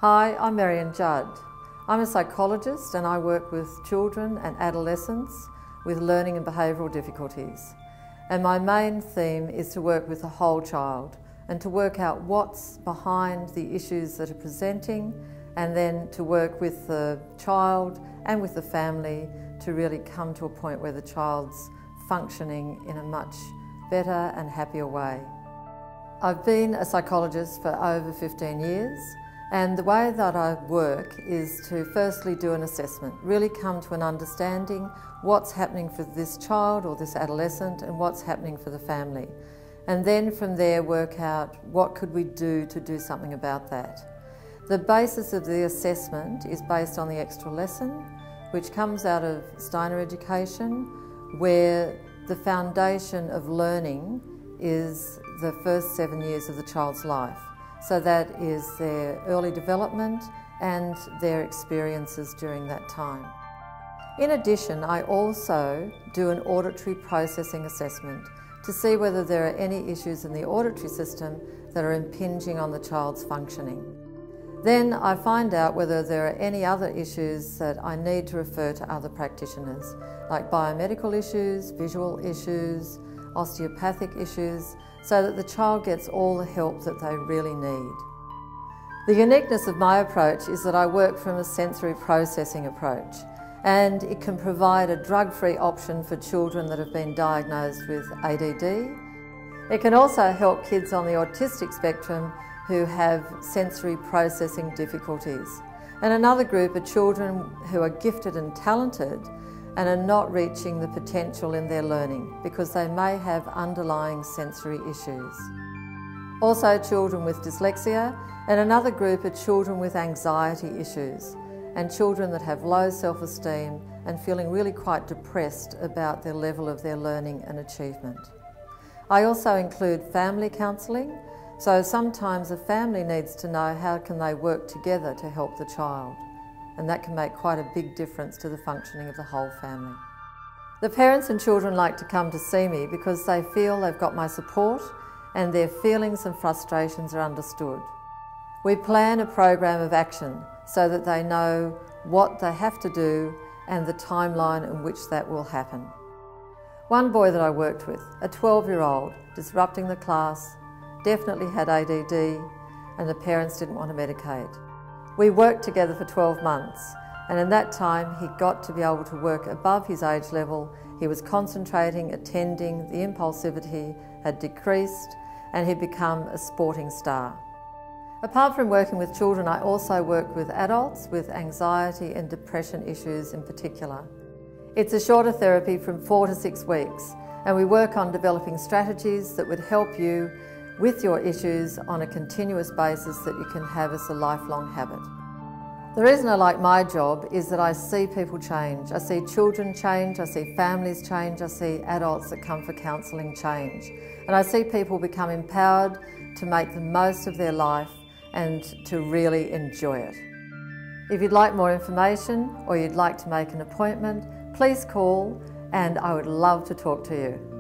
Hi, I'm Mariane Judd. I'm a psychologist and I work with children and adolescents with learning and behavioural difficulties. And my main theme is to work with the whole child and to work out what's behind the issues that are presenting, and then to work with the child and with the family to really come to a point where the child's functioning in a much better and happier way. I've been a psychologist for over 15 years, and the way that I work is to firstly do an assessment, really come to an understanding what's happening for this child or this adolescent and what's happening for the family. And then from there work out what could we do to do something about that. The basis of the assessment is based on the extra lesson, which comes out of Steiner education, where the foundation of learning is the first 7 years of the child's life. So that is their early development and their experiences during that time. In addition, I also do an auditory processing assessment to see whether there are any issues in the auditory system that are impinging on the child's functioning. Then I find out whether there are any other issues that I need to refer to other practitioners, like biomedical issues, visual issues, osteopathic issues, so that the child gets all the help that they really need. The uniqueness of my approach is that I work from a sensory processing approach, and it can provide a drug-free option for children that have been diagnosed with ADD. It can also help kids on the autistic spectrum who have sensory processing difficulties. And another group are children who are gifted and talented and are not reaching the potential in their learning because they may have underlying sensory issues. Also children with dyslexia, and another group are children with anxiety issues and children that have low self-esteem and feeling really quite depressed about their level of their learning and achievement. I also include family counselling, so sometimes a family needs to know how can they work together to help the child. And that can make quite a big difference to the functioning of the whole family. The parents and children like to come to see me because they feel they've got my support and their feelings and frustrations are understood. We plan a program of action so that they know what they have to do and the timeline in which that will happen. One boy that I worked with, a 12-year-old, disrupting the class, definitely had ADD, and the parents didn't want to medicate. We worked together for 12 months, and in that time he got to be able to work above his age level. He was concentrating, attending, the impulsivity had decreased, and he'd become a sporting star. Apart from working with children, I also work with adults with anxiety and depression issues in particular. It's a shorter therapy from 4 to 6 weeks, and we work on developing strategies that would help you with your issues on a continuous basis that you can have as a lifelong habit. The reason I like my job is that I see people change. I see children change, I see families change, I see adults that come for counselling change. And I see people become empowered to make the most of their life and to really enjoy it. If you'd like more information or you'd like to make an appointment, please call and I would love to talk to you.